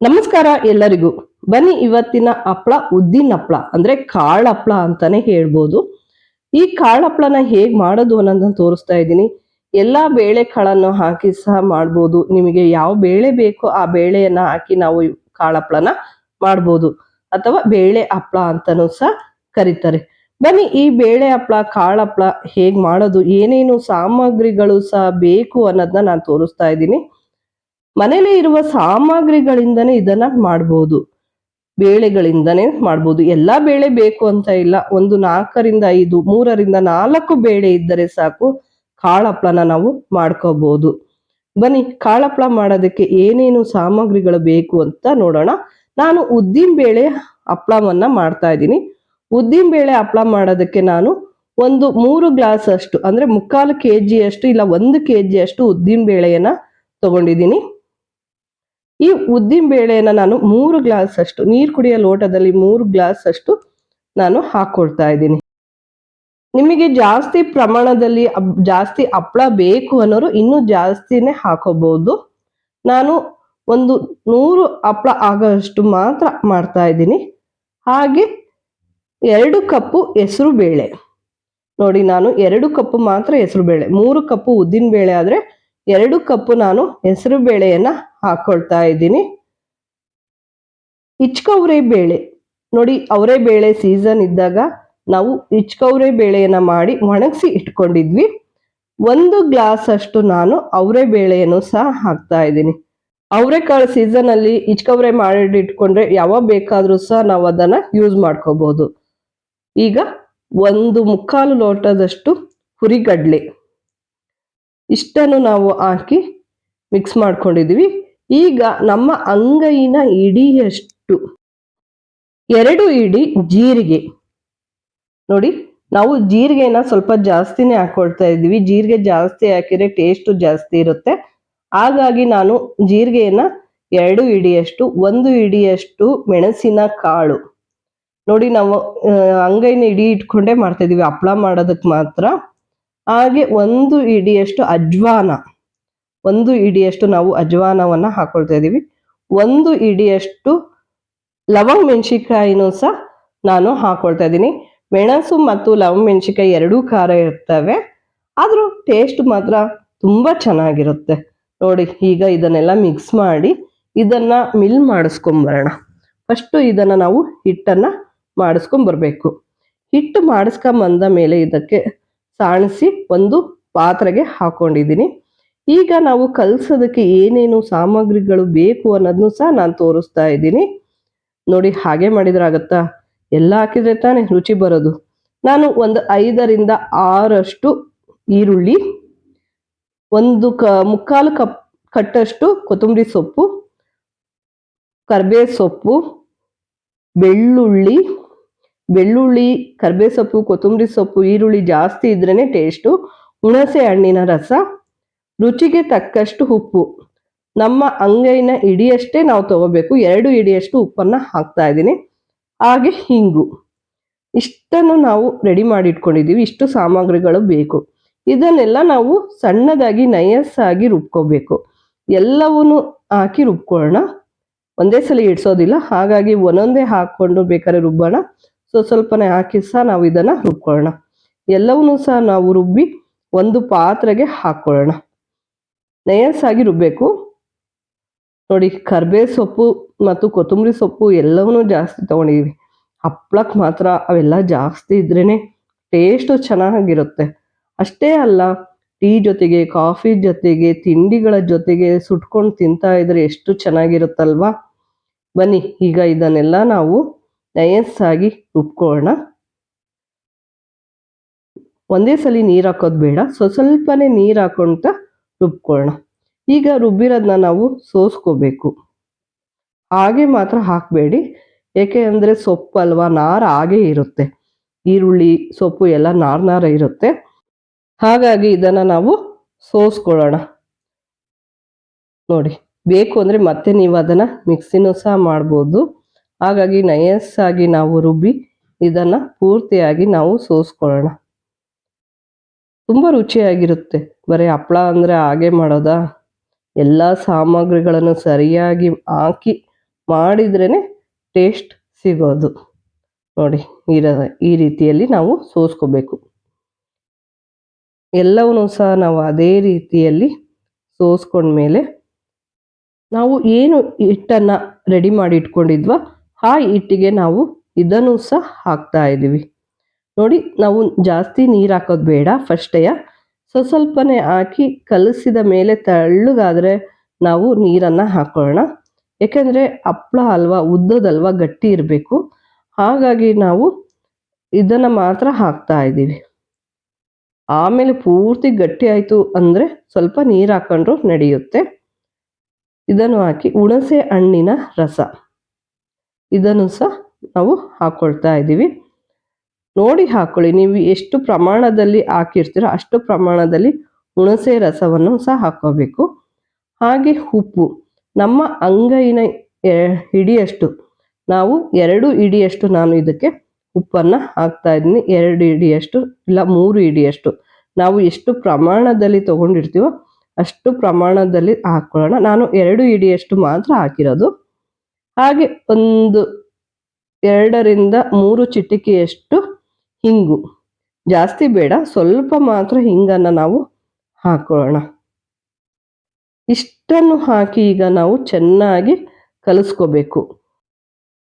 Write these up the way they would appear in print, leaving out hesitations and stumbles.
ನಮಸ್ಕಾರ ಎಲ್ಲರಿಗೂ. ಬನ್ನಿ ಇವತ್ತಿನ ಹಪ್ಳ ಉದ್ದಿನ ಹಪ್ಳ ಅಂದ್ರೆ ಕಾಳು ಹಪ್ಳ ಅಂತಾನೆ ಹೇಳ್ಬೋದು. ಈ ಕಾಳು ಹಪ್ಳನ ಹೇಗ್ ಮಾಡೋದು ಅನ್ನೋದನ್ನ ತೋರಿಸ್ತಾ ಇದ್ದೀನಿ. ಎಲ್ಲಾ ಬೇಳೆ ಕಾಳನ್ನು ಹಾಕಿ ಸಹ ಮಾಡ್ಬೋದು. ನಿಮಗೆ ಯಾವ ಬೇಳೆ ಬೇಕೋ ಆ ಬೇಳೆಯನ್ನ ಹಾಕಿ ನಾವು ಕಾಳು ಹಪ್ಳನ ಮಾಡ್ಬೋದು, ಅಥವಾ ಬೇಳೆ ಹಪ್ಳ ಅಂತಾನೂ ಸಹ ಕರೀತಾರೆ. ಬನ್ನಿ ಈ ಬೇಳೆ ಹಪ್ಳ ಕಾಳು ಹಪ್ಳ ಹೇಗ್ ಮಾಡೋದು, ಏನೇನು ಸಾಮಗ್ರಿಗಳು ಸಹ ಬೇಕು ಅನ್ನೋದನ್ನ ನಾನು ತೋರಿಸ್ತಾ ಇದ್ದೀನಿ. ಮನೇಲಿ ಇರುವ ಸಾಮಗ್ರಿಗಳಿಂದನೇ ಇದನ್ನ ಮಾಡ್ಬೋದು, ಬೇಳೆಗಳಿಂದನೇ ಮಾಡ್ಬೋದು. ಎಲ್ಲಾ ಬೇಳೆ ಬೇಕು ಅಂತ ಇಲ್ಲ, ಒಂದು 4 ರಿಂದ 5, 3 ರಿಂದ 4 ಬೇಳೆ ಇದ್ದರೆ ಸಾಕು ಕಾಳು ಹಪ್ಳನ ನಾವು ಮಾಡ್ಕೋಬಹುದು. ಬನ್ನಿ ಕಾಳು ಹಪ್ಳ ಮಾಡೋದಕ್ಕೆ ಏನೇನು ಸಾಮಗ್ರಿಗಳು ಬೇಕು ಅಂತ ನೋಡೋಣ. ನಾನು ಉದ್ದಿನ ಬೇಳೆ ಹಪ್ಳವನ್ನ ಮಾಡ್ತಾ ಇದ್ದೀನಿ. ಉದ್ದಿನ ಬೇಳೆ ಹಪ್ಳ ಮಾಡೋದಕ್ಕೆ ನಾನು ಒಂದು 3 ಗ್ಲಾಸ್ ಅಷ್ಟು ಅಂದ್ರೆ 3/4 kg ಅಷ್ಟು ಇಲ್ಲ 1 kg ಅಷ್ಟು ಉದ್ದಿನ ಬೇಳೆಯನ್ನ ತಗೊಂಡಿದ್ದೀನಿ. ಈ ಉದ್ದಿನ ಬೇಳೆನ ನಾನು 3 ಗ್ಲಾಸ್ ಅಷ್ಟು ನೀರು ಕುಡಿಯೋ ಲೋಟದಲ್ಲಿ 3 ಗ್ಲಾಸ್ ಅಷ್ಟು ನಾನು ಹಾಕೊಳ್ತಾ ಇದ್ದೀನಿ. ನಿಮಗೆ ಜಾಸ್ತಿ ಪ್ರಮಾಣದಲ್ಲಿ ಜಾಸ್ತಿ ಹಪ್ಳ ಬೇಕು ಅನ್ನೋರು ಇನ್ನೂ ಜಾಸ್ತಿನೇ ಹಾಕೋಬಹುದು. ನಾನು ಒಂದು 100 ಹಪ್ಳ ಆಗೋಷ್ಟು ಮಾತ್ರ ಮಾಡ್ತಾ ಇದ್ದೀನಿ. ಹಾಗೆ 2 ಕಪ್ಪು ಹೆಸರು ಬೇಳೆ, ನೋಡಿ ನಾನು 2 ಕಪ್ಪು ಮಾತ್ರ ಹೆಸರು ಬೇಳೆ, 3 ಕಪ್ಪು ಉದ್ದಿನ ಬೇಳೆ ಆದ್ರೆ 2 ಕಪ್ಪು ನಾನು ಹೆಸರು ಬೇಳೆಯನ್ನ ಹಾಕೊಳ್ತಾ ಇದ್ದೀನಿ. ಇಚ್ಕವರೆ ಬೇಳೆ, ನೋಡಿ ಅವರೇ ಬೇಳೆ ಸೀಸನ್ ಇದ್ದಾಗ ನಾವು ಇಚ್ಕವರೆ ಬೇಳೆಯನ್ನ ಮಾಡಿ ಒಣಗಿಸಿ ಇಟ್ಕೊಂಡಿದ್ವಿ. 1 ಗ್ಲಾಸ್ ಅಷ್ಟು ನಾನು ಅವರೇ ಬೇಳೆಯನ್ನು ಸಹ ಹಾಕ್ತಾ ಇದ್ದೀನಿ. ಅವರೆಕಾಳು ಸೀಸನ್ ಅಲ್ಲಿ ಇಚ್ಕವರೆ ಮಾಡಿ ಇಟ್ಕೊಂಡ್ರೆ ಯಾವಾಗ ಬೇಕಾದ್ರೂ ಸಹ ನಾವು ಅದನ್ನ ಯೂಸ್ ಮಾಡ್ಕೋಬಹುದು. ಈಗ 1/4 ಲೋಟದಷ್ಟು ಹುರಿಗಡ್ಲೆ ಇಷ್ಟನ್ನು ನಾವು ಹಾಕಿ ಮಿಕ್ಸ್ ಮಾಡ್ಕೊಂಡಿದೀವಿ. ಈಗ ನಮ್ಮ ಅಂಗೈನ ಇಡಿಯಷ್ಟು 2 ಇಡಿ ಜೀರಿಗೆ, ನೋಡಿ ನಾವು ಜೀರಿಗೆನ ಸ್ವಲ್ಪ ಜಾಸ್ತಿನೇ ಹಾಕೊಳ್ತಾ ಇದ್ದೀವಿ. ಜೀರಿಗೆ ಜಾಸ್ತಿ ಹಾಕಿದ್ರೆ ಟೇಸ್ಟ್ ಜಾಸ್ತಿ ಇರುತ್ತೆ, ಹಾಗಾಗಿ ನಾನು ಜೀರಿಗೆಯನ್ನ 2 ಇಡಿಯಷ್ಟು, 1 ಇಡಿಯಷ್ಟು ಮೆಣಸಿನ ಕಾಳು, ನೋಡಿ ನಾವು ಅಂಗೈನ ಇಡಿ ಇಟ್ಕೊಂಡೇ ಮಾಡ್ತಾ ಇದೀವಿ ಹಪ್ಳ ಮಾಡೋದಕ್ಕೆ ಮಾತ್ರ. ಹಾಗೆ 1 ಇಡಿಯಷ್ಟು ಅಜ್ವಾನ, 1 ಇಡಿಯಷ್ಟು ನಾವು ಅಜ್ವಾನವನ್ನ ಹಾಕೊಳ್ತಾ ಇದೀವಿ. 1 ಇಡಿಯಷ್ಟು ಲವಂಗ ಮೆಣಸಿನಕಾಯಿನೂ ಸಹ ನಾನು ಹಾಕೊಳ್ತಾ ಇದ್ದೀನಿ. ಮೆಣಸು ಮತ್ತು ಲವಂಗ ಮೆಣಸಿನಕಾಯಿ 2 ಖಾರ ಇರ್ತವೆ, ಆದ್ರೂ ಟೇಸ್ಟ್ ಮಾತ್ರ ತುಂಬಾ ಚೆನ್ನಾಗಿರುತ್ತೆ. ನೋಡಿ ಈಗ ಇದನ್ನೆಲ್ಲ ಮಿಕ್ಸ್ ಮಾಡಿ ಇದನ್ನ ಮಿಲ್ ಮಾಡಿಸ್ಕೊಂಬರೋಣ. ಫಸ್ಟ್ ಇದನ್ನ ನಾವು ಹಿಟ್ಟನ್ನ ಮಾಡಿಸ್ಕೊಂಬರ್ಬೇಕು. ಹಿಟ್ಟು ಮಾಡಿಸ್ಕೊಂಬಂದ ಮೇಲೆ ಇದಕ್ಕೆ ಸಾಣಿಸಿ ಒಂದು ಪಾತ್ರೆಗೆ ಹಾಕೊಂಡಿದ್ದೀನಿ. ಈಗ ನಾವು ಕಲಸೋದಕ್ಕೆ ಏನೇನು ಸಾಮಗ್ರಿಗಳು ಬೇಕು ಅನ್ನೋದನ್ನು ಸಹ ನಾನು ತೋರಿಸ್ತಾ ಇದ್ದೀನಿ. ನೋಡಿ ಹಾಗೆ ಮಾಡಿದ್ರೆ ಆಗತ್ತಾ, ಎಲ್ಲ ಹಾಕಿದ್ರೆ ತಾನೇ ರುಚಿ ಬರೋದು. ನಾನು ಒಂದು 5 ರಿಂದ 6 ಅಷ್ಟು ಈರುಳ್ಳಿ, 1/4 ಕಟ್ಟಷ್ಟು ಕೊತ್ತಂಬರಿ ಸೊಪ್ಪು, ಕರ್ಬೇವು ಸೊಪ್ಪು, ಬೆಳ್ಳುಳ್ಳಿ, ಕರ್ಬೇವು ಸೊಪ್ಪು, ಕೊತ್ತಂಬರಿ ಸೊಪ್ಪು, ಈರುಳ್ಳಿ ಜಾಸ್ತಿ ಇದ್ರೇನೆ ಟೇಸ್ಟು, ಹುಣಸೆ ಹಣ್ಣಿನ ರಸ, ರುಚಿಗೆ ತಕ್ಕಷ್ಟು ಉಪ್ಪು, ನಮ್ಮ ಅಂಗೈನ ಇಡಿಯಷ್ಟೇ ನಾವು ತಗೋಬೇಕು. 2 ಇಡಿಯಷ್ಟು ಉಪ್ಪನ್ನ ಹಾಕ್ತಾ ಇದ್ದೀನಿ. ಹಾಗೆ ಹಿಂಗು, ಇಷ್ಟನ್ನು ನಾವು ರೆಡಿ ಮಾಡಿ ಇಟ್ಕೊಂಡಿದ್ದೀವಿ. ಇಷ್ಟು ಸಾಮಗ್ರಿಗಳು ಬೇಕು. ಇದನ್ನೆಲ್ಲ ನಾವು ಸಣ್ಣದಾಗಿ ನಯಸ್ಸಾಗಿ ರುಬ್ಕೋಬೇಕು. ಎಲ್ಲವನ್ನೂ ಹಾಕಿ ರುಬ್ಕೊಳ್ಳೋಣ, ಒಂದೇ ಸಲ ಇಡ್ಸೋದಿಲ್ಲ, ಹಾಗಾಗಿ ಒಂದೊಂದೇ ಹಾಕೊಂಡು ಬೇಕಾದ್ರೆ ರುಬ್ಬೋಣ. ಸ್ವಲ್ಪನೇ ಹಾಕಿ ಸಹ ನಾವು ಇದನ್ನ ರುಬ್ಕೊಳ್ಳೋಣ. ಎಲ್ಲವನ್ನೂ ಸಹ ನಾವು ರುಬ್ಬಿ ಒಂದು ಪಾತ್ರೆಗೆ ಹಾಕೊಳ್ಳೋಣ, ನಯಸ್ಸಾಗಿ ರುಬ್ಬೇಕು. ನೋಡಿ ಕರ್ಬೇವು ಸೊಪ್ಪು ಮತ್ತು ಕೊತ್ತಂಬರಿ ಸೊಪ್ಪು ಎಲ್ಲವನ್ನೂ ಜಾಸ್ತಿ ತಗೊಂಡಿದ್ದೀವಿ. ಹಪ್ಳಕ್ಕೆ ಮಾತ್ರ ಅವೆಲ್ಲ ಜಾಸ್ತಿ ಇದ್ರೇನೆ ಟೇಸ್ಟು ಚೆನ್ನಾಗಿರುತ್ತೆ. ಅಷ್ಟೇ ಅಲ್ಲ, ಟೀ ಜೊತೆಗೆ, ಕಾಫಿ ಜೊತೆಗೆ, ತಿಂಡಿಗಳ ಜೊತೆಗೆ ಸುಟ್ಕೊಂಡು ತಿಂತಾ ಇದ್ರೆ ಎಷ್ಟು ಚೆನ್ನಾಗಿರುತ್ತಲ್ವಾ. ಬನ್ನಿ ಈಗ ಇದನ್ನೆಲ್ಲ ನಾವು ನಯಸ್ಸಾಗಿ ರುಬ್ಕೊಳ್ಳೋಣ. ಒಂದೇ ಸಲ ನೀರು ಹಾಕೋದು ಬೇಡ, ಸ್ವಲ್ಪನೇ ನೀರು ಹಾಕೊಂತ ರುಬ್ಕೊಳ್ಳೋಣ. ಈಗ ರುಬ್ಬಿರೋದನ್ನ ನಾವು ಸೋಸ್ಕೋಬೇಕು, ಹಾಗೆ ಮಾತ್ರ ಹಾಕಬೇಡಿ, ಏಕೆ ಅಂದರೆ ಸೊಪ್ಪು ಅಲ್ವಾ, ನಾರು ಹಾಗೆ ಇರುತ್ತೆ. ಈರುಳ್ಳಿ ಸೊಪ್ಪು ಎಲ್ಲ ನಾರ ಇರುತ್ತೆ, ಹಾಗಾಗಿ ಇದನ್ನ ನಾವು ಸೋಸ್ಕೊಳ್ಳೋಣ. ನೋಡಿ ಬೇಕು ಅಂದರೆ ಮತ್ತೆ ನೀವು ಅದನ್ನು ಮಿಕ್ಸಿನೂ ಸಹ ಮಾಡ್ಬೋದು. ಹಾಗಾಗಿ ನಯಸ್ಸಾಗಿ ನಾವು ರುಬ್ಬಿ ಇದನ್ನು ಪೂರ್ತಿಯಾಗಿ ನಾವು ಸೋಸ್ಕೊಳ್ಳೋಣ. ತುಂಬ ರುಚಿಯಾಗಿರುತ್ತೆ. ಬರೀ ಹಪ್ಳ ಅಂದರೆ ಹಾಗೆ ಮಾಡೋದಾ, ಎಲ್ಲ ಸಾಮಗ್ರಿಗಳನ್ನು ಸರಿಯಾಗಿ ಹಾಕಿ ಮಾಡಿದ್ರೇ ಟೇಸ್ಟ್ ಸಿಗೋದು. ನೋಡಿ ಈ ರೀತಿಯಲ್ಲಿ ನಾವು ಸೋಸ್ಕೋಬೇಕು. ಎಲ್ಲವನ್ನೂ ಸಹ ನಾವು ಅದೇ ರೀತಿಯಲ್ಲಿ ಸೋಸ್ಕೊಂಡ್ಮೇಲೆ ನಾವು ಏನು ಹಿಟ್ಟನ್ನು ರೆಡಿ ಮಾಡಿ ಇಟ್ಕೊಂಡಿದ್ವ ಆ ಹಿಟ್ಟಿಗೆ ನಾವು ಇದನ್ನು ಸಹ ಹಾಕ್ತಾ ಇದ್ದೀವಿ. ನೋಡಿ ನಾವು ಜಾಸ್ತಿ ನೀರು ಹಾಕೋದು ಬೇಡ, ಫಸ್ಟೇ ಸ್ವಲ್ಪನೇ ಹಾಕಿ ಕಲಸಿದ ಮೇಲೆ ತೆಳ್ಳಗಾದರೆ ನಾವು ನೀರನ್ನು ಹಾಕೊಳ್ಳೋಣ. ಯಾಕೆಂದರೆ ಹಪ್ಪಳ ಹಲ್ವಾ ಉದ್ದದಲ್ವ ಗಟ್ಟಿ ಇರಬೇಕು, ಹಾಗಾಗಿ ನಾವು ಇದನ್ನು ಮಾತ್ರ ಹಾಕ್ತಾ ಇದ್ದೀವಿ. ಆಮೇಲೆ ಪೂರ್ತಿ ಗಟ್ಟಿ ಆಯಿತು ಅಂದರೆ ಸ್ವಲ್ಪ ನೀರು ಹಾಕೊಂಡ್ರು ನಡೆಯುತ್ತೆ. ಇದನ್ನು ಹಾಕಿ ಹುಣಸೆ ಹಣ್ಣಿನ ರಸ ಇದನ್ನು ಸಹ ನಾವು ಹಾಕ್ಕೊಳ್ತಾ ಇದ್ದೀವಿ. ನೋಡಿ ಹಾಕ್ಕೊಳ್ಳಿ, ನೀವು ಎಷ್ಟು ಪ್ರಮಾಣದಲ್ಲಿ ಹಾಕಿರ್ತೀರೋ ಅಷ್ಟು ಪ್ರಮಾಣದಲ್ಲಿ ಹುಣಸೆ ರಸವನ್ನು ಸಹ ಹಾಕ್ಕೋಬೇಕು. ಹಾಗೆ ಉಪ್ಪು ನಮ್ಮ ಅಂಗೈನ ಹಿಡಿಯಷ್ಟು, ನಾವು 2 ಹಿಡಿಯಷ್ಟು ನಾನು ಇದಕ್ಕೆ ಉಪ್ಪನ್ನು ಹಾಕ್ತಾ ಇದ್ದೀನಿ. 2 ಹಿಡಿಯಷ್ಟು ಇಲ್ಲ 3 ಹಿಡಿಯಷ್ಟು, ನಾವು ಎಷ್ಟು ಪ್ರಮಾಣದಲ್ಲಿ ತೊಗೊಂಡಿರ್ತೀವೋ ಅಷ್ಟು ಪ್ರಮಾಣದಲ್ಲಿ ಹಾಕ್ಕೊಳ್ಳೋಣ. ನಾನು 2 ಹಿಡಿಯಷ್ಟು ಮಾತ್ರ ಹಾಕಿರೋದು. ಹಾಗೆ ಒಂದು 2 ರಿಂದ 3 ಚಿಟಿಕೆಯಷ್ಟು ಹಿಂಗು, ಜಾಸ್ತಿ ಬೇಡ, ಸ್ವಲ್ಪ ಮಾತ್ರ ಹಿಂಗನ್ನು ನಾವು ಹಾಕೊಳ್ಳೋಣ. ಇಷ್ಟನ್ನು ಹಾಕಿ ಈಗ ನಾವು ಚೆನ್ನಾಗಿ ಕಲಿಸ್ಕೋಬೇಕು.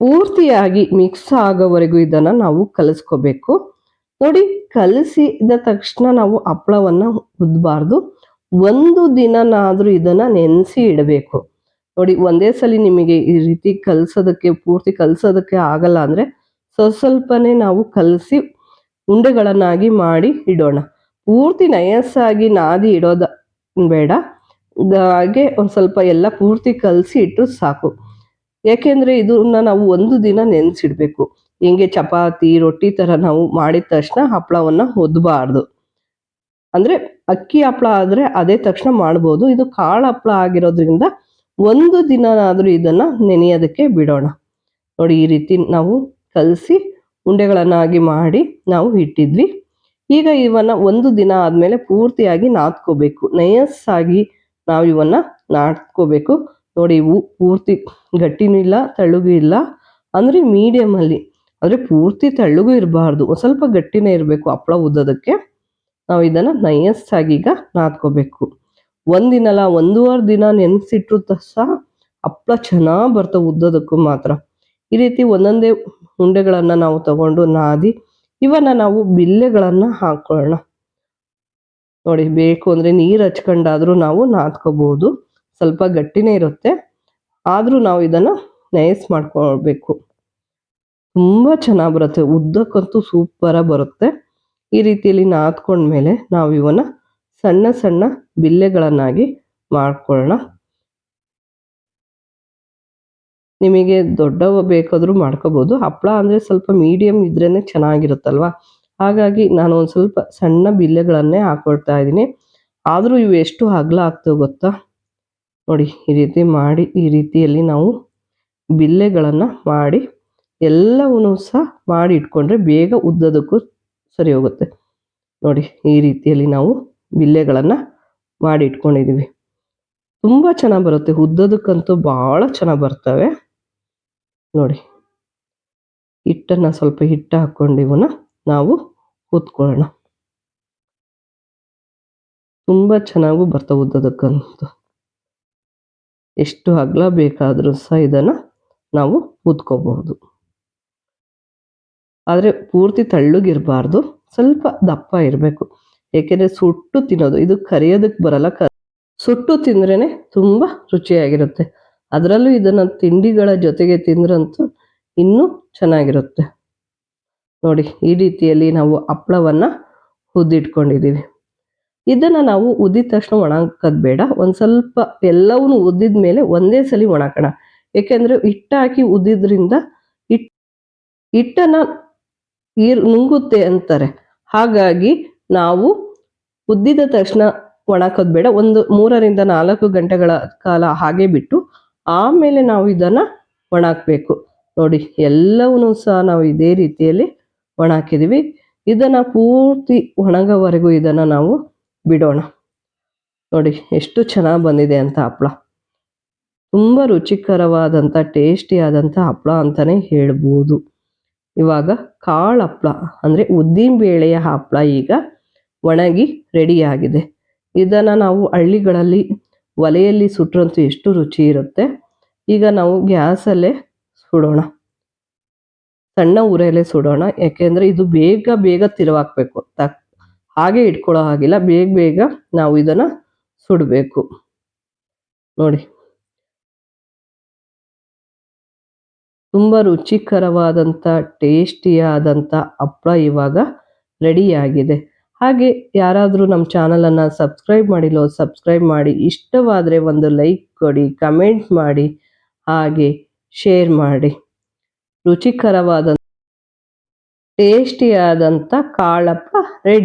ಪೂರ್ತಿಯಾಗಿ ಮಿಕ್ಸ್ ಆಗೋವರೆಗೂ ಇದನ್ನು ನಾವು ಕಲಿಸ್ಕೋಬೇಕು. ನೋಡಿ, ಕಲಸಿದ ತಕ್ಷಣ ನಾವು ಹಪ್ಪಳವನ್ನು ಉದ್ದಬಾರ್ದು. 1 ದಿನನಾದರೂ ಇದನ್ನು ನೆನೆಸಿ ಇಡಬೇಕು. ನೋಡಿ, ಒಂದೇ ಸಲ ನಿಮಗೆ ಈ ರೀತಿ ಪೂರ್ತಿ ಕಲಸೋದಕ್ಕೆ ಆಗಲ್ಲ ಅಂದರೆ ಸ್ವಲ್ಪನೇ ನಾವು ಕಲಸಿ ಉಂಡೆಗಳನ್ನಾಗಿ ಮಾಡಿ ಇಡೋಣ. ಪೂರ್ತಿ ನಯಸ್ಸಾಗಿ ನಾದಿ ಇಡೋದು ಬೇಡ, ಹಾಗೆ ಒಂದು ಸ್ವಲ್ಪ ಎಲ್ಲ ಪೂರ್ತಿ ಕಲಸಿ ಇಟ್ಟು ಸಾಕು. ಯಾಕೆಂದರೆ ಇದನ್ನ ನಾವು 1 ದಿನ ನೆನೆಸಿಡಬೇಕು. ಹಿಂಗೆ ಚಪಾತಿ ರೊಟ್ಟಿ ಥರ ನಾವು ಮಾಡಿದ ತಕ್ಷಣ ಹಪ್ಪಳವನ್ನು ಒದ್ದಬಾರ್ದು. ಅಂದರೆ ಅಕ್ಕಿ ಹಪ್ಪಳ ಆದರೆ ಅದೇ ತಕ್ಷಣ ಮಾಡ್ಬೋದು. ಇದು ಕಾಳು ಹಪ್ಪಳ ಆಗಿರೋದ್ರಿಂದ 1 ದಿನನಾದರೂ ಇದನ್ನು ನೆನೆಯೋದಕ್ಕೆ ಬಿಡೋಣ. ನೋಡಿ, ಈ ರೀತಿ ನಾವು ಕಲಸಿ ಉಂಡೆಗಳನ್ನಾಗಿ ಮಾಡಿ ನಾವು ಇಟ್ಟಿದ್ವಿ. ಈಗ ಇವನ್ನ 1 ದಿನ ಆದಮೇಲೆ ಪೂರ್ತಿಯಾಗಿ ನಾದ್ಕೋಬೇಕು. ನಯಸ್ಸಾಗಿ ನಾವು ಇವನ್ನ ನಾದ್ಕೋಬೇಕು. ನೋಡಿ, ಇವು ಪೂರ್ತಿ ಗಟ್ಟಿನೂ ಇಲ್ಲ ತೆಳ್ಳಗೂ ಇಲ್ಲ, ಅಂದರೆ ಮೀಡಿಯಮಲ್ಲಿ, ಅಂದರೆ ಪೂರ್ತಿ ತೆಳ್ಳಗೂ ಇರಬಾರ್ದು, ಸ್ವಲ್ಪ ಗಟ್ಟಿನೇ ಇರಬೇಕು ಹಪ್ಪಳ ಉದ್ದೋದಕ್ಕೆ. ನಾವು ಇದನ್ನು ನಯಸ್ಸಾಗಿ ಈಗ ನಾದ್ಕೋಬೇಕು. 1 ದಿನ ಅಲ್ಲ, 1.5 ದಿನ ನೆನೆಸಿಟ್ರು ಸಹ ಹಪ್ಪಳ ಚೆನ್ನಾಗಿ ಬರ್ತವೆ ಉದ್ದೋದಕ್ಕೂ ಮಾತ್ರ. ಈ ರೀತಿ ಒಂದೊಂದೇ ಉಂಡೆಗಳನ್ನು ನಾವು ತಗೊಂಡು ನಾದಿ ಇವನ್ನ ನಾವು ಬಿಲ್ಲೆಗಳನ್ನು ಹಾಕೊಳ್ಳೋಣ. ನೋಡಿ, ಬೇಕು ಅಂದರೆ ನೀರು ಹಚ್ಕೊಂಡಾದರೂ ನಾವು ನಾದ್ಕೋಬಹುದು. ಸ್ವಲ್ಪ ಗಟ್ಟಿನೇ ಇರುತ್ತೆ, ಆದರೂ ನಾವು ಇದನ್ನು ನೈಸ್ ಮಾಡ್ಕೊಳ್ಬೇಕು. ತುಂಬ ಚೆನ್ನಾಗಿ ಬರುತ್ತೆ, ಉದ್ದಕ್ಕಂತೂ ಸೂಪರಾಗಿ ಬರುತ್ತೆ. ಈ ರೀತಿಯಲ್ಲಿ ನಾದ್ಕೊಂಡ್ಮೇಲೆ ನಾವು ಇವನ್ನ ಸಣ್ಣ ಸಣ್ಣ ಬಿಲ್ಲೆಗಳನ್ನಾಗಿ ಮಾಡ್ಕೊಳ್ಳೋಣ. ನಿಮಗೆ ದೊಡ್ಡವ ಬೇಕಾದರೂ ಮಾಡ್ಕೋಬೋದು. ಹಪ್ಪಳ ಅಂದರೆ ಸ್ವಲ್ಪ ಮೀಡಿಯಮ್ ಇದ್ರೇ ಚೆನ್ನಾಗಿರುತ್ತಲ್ವ, ಹಾಗಾಗಿ ನಾನು ಒಂದು ಸ್ವಲ್ಪ ಸಣ್ಣ ಬಿಲ್ಲೆಗಳನ್ನೇ ಹಾಕ್ಕೊಳ್ತಾ ಇದ್ದೀನಿ. ಆದರೂ ಇವು ಎಷ್ಟು ಅಗಲ ಆಗ್ತವೆ ಗೊತ್ತಾ? ನೋಡಿ, ಈ ರೀತಿ ಮಾಡಿ ಈ ರೀತಿಯಲ್ಲಿ ನಾವು ಬಿಲ್ಲೆಗಳನ್ನು ಮಾಡಿ ಎಲ್ಲವನ್ನೂ ಸಹ ಮಾಡಿ ಇಟ್ಕೊಂಡ್ರೆ ಬೇಗ ಉದ್ದೋದಕ್ಕೂ ಸರಿ ಹೋಗುತ್ತೆ. ನೋಡಿ, ಈ ರೀತಿಯಲ್ಲಿ ನಾವು ಬಿಲ್ಲೆಗಳನ್ನು ಮಾಡಿ ಇಟ್ಕೊಂಡಿದ್ದೀವಿ. ತುಂಬ ಚೆನ್ನಾಗಿ ಬರುತ್ತೆ, ಉದ್ದೋದಕ್ಕಂತೂ ಭಾಳ ಚೆನ್ನಾಗಿ ಬರ್ತವೆ. ನೋಡಿ, ಹಿಟ್ಟನ್ನು ಸ್ವಲ್ಪ ಹಿಟ್ಟು ಹಾಕ್ಕೊಂಡು ಇವನ್ನ ನಾವು ಉತ್ಕೊಳ್ಳೋಣ. ತುಂಬ ಚೆನ್ನಾಗೂ ಬರ್ತವೆ ಉದ್ದೋದಕ್ಕಂತೂ. ಎಷ್ಟು ಅಗಲ ಬೇಕಾದರೂ ಸಹ ಇದನ್ನು ನಾವು ಉತ್ಕೋಬಹುದು. ಆದರೆ ಪೂರ್ತಿ ತಳ್ಳಗಿರಬಾರ್ದು, ಸ್ವಲ್ಪ ದಪ್ಪ ಇರಬೇಕು. ಏಕೆಂದರೆ ಸುಟ್ಟು ತಿನ್ನೋದು, ಇದು ಕರಿಯೋದಕ್ಕೆ ಬರಲ್ಲ, ಸುಟ್ಟು ತಿಂದ್ರೇ ತುಂಬ ರುಚಿಯಾಗಿರುತ್ತೆ. ಅದರಲ್ಲೂ ಇದನ್ನು ತಿಂಡಿಗಳ ಜೊತೆಗೆ ತಿಂದ್ರಂತೂ ಇನ್ನೂ ಚೆನ್ನಾಗಿರುತ್ತೆ. ನೋಡಿ, ಈ ರೀತಿಯಲ್ಲಿ ನಾವು ಹಪ್ಪಳವನ್ನು ಉದ್ದಿಟ್ಕೊಂಡಿದ್ದೀವಿ. ಇದನ್ನು ನಾವು ಉದ್ದಿದ ತಕ್ಷಣ ಒಣಹಾಕೋದು ಬೇಡ, ಒಂದು ಸ್ವಲ್ಪ ಎಲ್ಲವನ್ನೂ ಉದ್ದಿದ ಮೇಲೆ ಒಂದೇ ಸಲ ಒಣಹಾಕೋಣ. ಏಕೆಂದರೆ ಹಿಟ್ಟು ಹಾಕಿ ಉದ್ದಿದ್ರಿಂದ ಹಿಟ್ಟನ್ನು ನುಂಗುತ್ತೆ ಅಂತಾರೆ. ಹಾಗಾಗಿ ನಾವು ಉದ್ದಿದ ತಕ್ಷಣ ಒಣಹಾಕೋದು ಬೇಡ, ಒಂದು 3 ರಿಂದ 4 ಗಂಟೆಗಳ ಕಾಲ ಹಾಗೆ ಬಿಟ್ಟು ಆಮೇಲೆ ನಾವು ಇದನ್ನು ಒಣಹಾಕಬೇಕು. ನೋಡಿ, ಎಲ್ಲವನ್ನೂ ಸಹ ನಾವು ಇದೇ ರೀತಿಯಲ್ಲಿ ಒಣಹಾಕಿದ್ದೀವಿ. ಇದನ್ನು ಪೂರ್ತಿ ಒಣಗೋವರೆಗೂ ಇದನ್ನು ನಾವು ಬಿಡೋಣ. ನೋಡಿ, ಎಷ್ಟು ಚೆನ್ನಾಗಿ ಬಂದಿದೆ ಅಂತ ಹಪ್ಪಳ. ತುಂಬ ರುಚಿಕರವಾದಂಥ ಟೇಸ್ಟಿಯಾದಂಥ ಹಪ್ಪಳ ಅಂತಲೇ ಹೇಳ್ಬೋದು. ಇವಾಗ ಕಾಳು ಹಪ್ಪಳ ಅಂದರೆ ಉದ್ದಿನ ಬೇಳೆಯ ಹಪ್ಪಳ ಈಗ ಒಣಗಿ ರೆಡಿಯಾಗಿದೆ. ಇದನ್ನು ನಾವು ಹಳ್ಳಿಗಳಲ್ಲಿ ಒಲೆಯಲ್ಲಿ ಸುಟ್ರಂತೂ ಎಷ್ಟು ರುಚಿ ಇರುತ್ತೆ. ಈಗ ನಾವು ಗ್ಯಾಸಲ್ಲೇ ಸುಡೋಣ, ಸಣ್ಣ ಉರಿಯಲ್ಲೇ ಸುಡೋಣ. ಯಾಕೆಂದರೆ ಇದು ಬೇಗ ಬೇಗ ತಿರುವಾಕಬೇಕು, ಹಾಗೆ ಇಟ್ಕೊಳ್ಳೋ ಹಾಗಿಲ್ಲ, ಬೇಗ ಬೇಗ ನಾವು ಇದನ್ನು ಸುಡಬೇಕು. ನೋಡಿ, ತುಂಬ ರುಚಿಕರವಾದಂಥ ಟೇಸ್ಟಿಯಾದಂಥ ಹಪ್ಪಳ ಇವಾಗ ರೆಡಿಯಾಗಿದೆ. ಹಾಗೆ ಯಾರಾದರೂ ನಮ್ಮ ಚಾನಲನ್ನು ಸಬ್ಸ್ಕ್ರೈಬ್ ಮಾಡಿಲ್ಲೋ ಸಬ್ಸ್ಕ್ರೈಬ್ ಮಾಡಿ, ಇಷ್ಟವಾದರೆ ಒಂದು ಲೈಕ್ ಕೊಡಿ, ಕಮೆಂಟ್ ಮಾಡಿ, ಹಾಗೆ ಶೇರ್ ಮಾಡಿ. ರುಚಿಕರವಾದಂಥ ಟೇಸ್ಟಿಯಾದಂಥ ಕಾಳಪ್ಪ ರೆಡಿ.